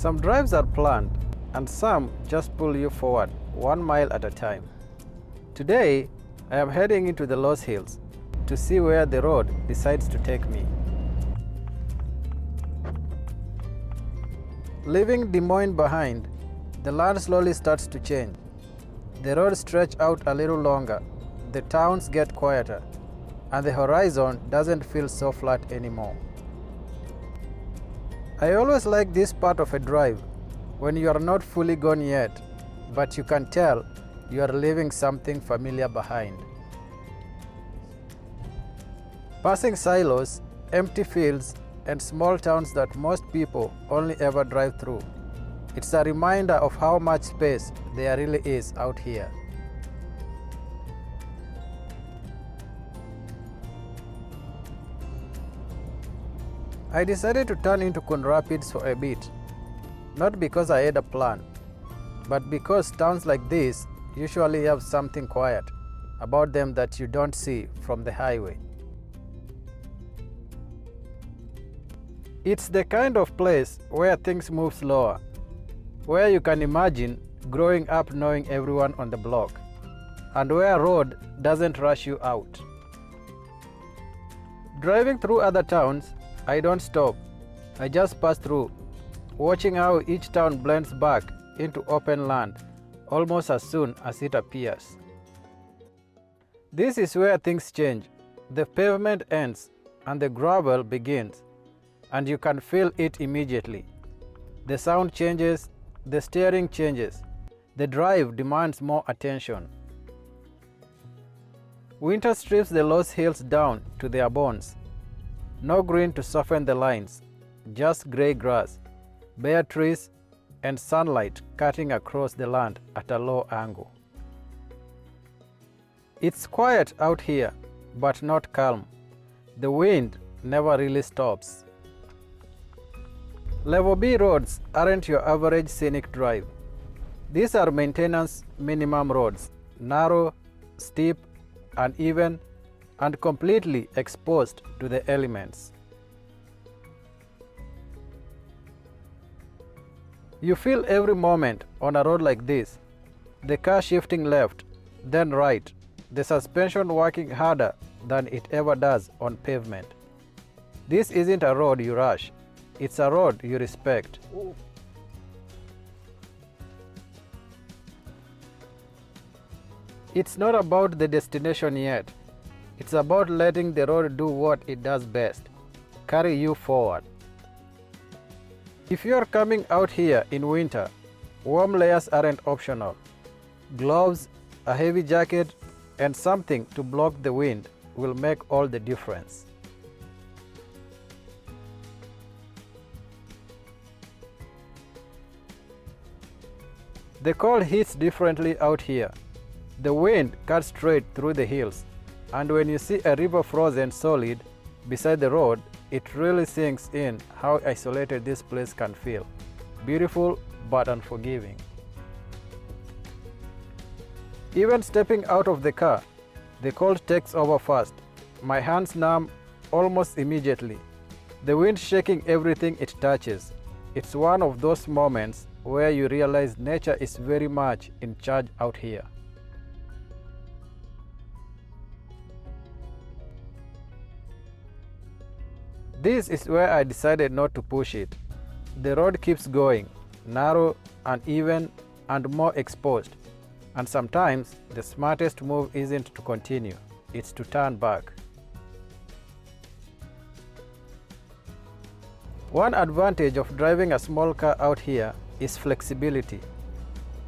Some drives are planned, and some just pull you forward 1 mile at a time. Today, I am heading into the Loess Hills to see where the road decides to take me. Leaving Des Moines behind, the land slowly starts to change. The roads stretch out a little longer, the towns get quieter, and the horizon doesn't feel so flat anymore. I always like this part of a drive, when you are not fully gone yet, but you can tell you are leaving something familiar behind. Passing silos, empty fields, and small towns that most people only ever drive through. It's a reminder of how much space there really is out here. I decided to turn into Coon Rapids for a bit, not because I had a plan, but because towns like this usually have something quiet about them that you don't see from the highway. It's the kind of place where things move slower, where you can imagine growing up knowing everyone on the block, and where a road doesn't rush you out. Driving through other towns, I don't stop. I just pass through, watching how each town blends back into open land almost as soon as it appears. This is where things change. The pavement ends and the gravel begins, and you can feel it immediately. The sound changes, the steering changes, the drive demands more attention. Winter strips the Loess Hills down to their bones. No green to soften the lines, just gray grass, bare trees, and sunlight cutting across the land at a low angle. It's quiet out here, but not calm. The wind never really stops. Level B roads aren't your average scenic drive. These are maintenance minimum roads, narrow, steep, uneven, and completely exposed to the elements. You feel every moment on a road like this, the car shifting left, then right, the suspension working harder than it ever does on pavement. This isn't a road you rush, it's a road you respect. It's not about the destination yet. It's about letting the road do what it does best, carry you forward. If you are coming out here in winter, warm layers aren't optional. Gloves, a heavy jacket, and something to block the wind will make all the difference. The cold hits differently out here. The wind cuts straight through the hills, and when you see a river frozen solid beside the road, it really sinks in how isolated this place can feel. Beautiful but unforgiving. Even stepping out of the car, the cold takes over fast. My hands numb almost immediately, the wind shaking everything it touches. It's one of those moments where you realize nature is very much in charge out here. This is where I decided not to push it. The road keeps going, narrow, uneven, and more exposed. And sometimes the smartest move isn't to continue, it's to turn back. One advantage of driving a small car out here is flexibility.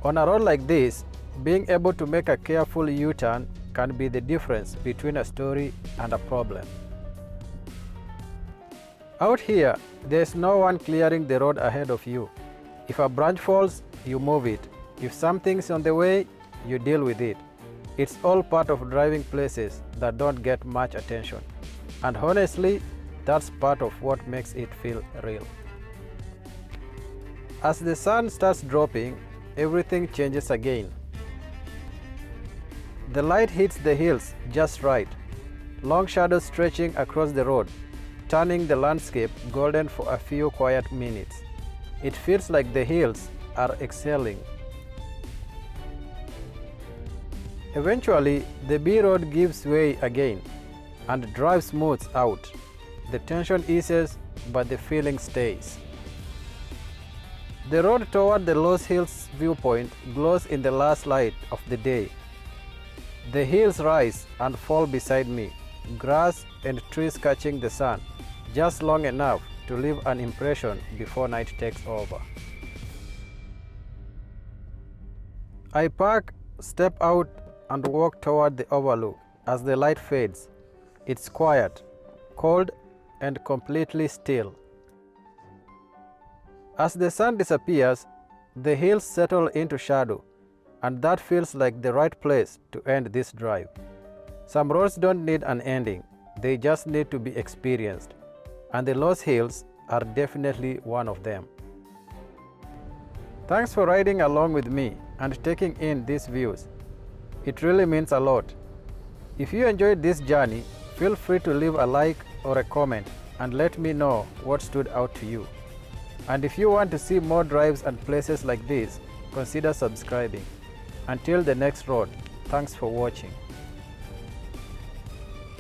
On a road like this, being able to make a careful U-turn can be the difference between a story and a problem. Out here, there's no one clearing the road ahead of you. If a branch falls, you move it. If something's on the way, you deal with it. It's all part of driving places that don't get much attention. And honestly, that's part of what makes it feel real. As the sun starts dropping, everything changes again. The light hits the hills just right, long shadows stretching across the road, turning the landscape golden for a few quiet minutes. It feels like the hills are exhaling. Eventually, the B road gives way again and drive smooths out. The tension eases, but the feeling stays. The road toward the Loess Hills viewpoint glows in the last light of the day. The hills rise and fall beside me, grass and trees catching the sun, just long enough to leave an impression before night takes over. I park, step out, and walk toward the overlook. As the light fades, it's quiet, cold, and completely still. As the sun disappears, the hills settle into shadow, and that feels like the right place to end this drive. Some roads don't need an ending, they just need to be experienced, and the Loess Hills are definitely one of them. Thanks for riding along with me and taking in these views. It really means a lot. If you enjoyed this journey, feel free to leave a like or a comment and let me know what stood out to you. And if you want to see more drives and places like this, consider subscribing. Until the next road, thanks for watching.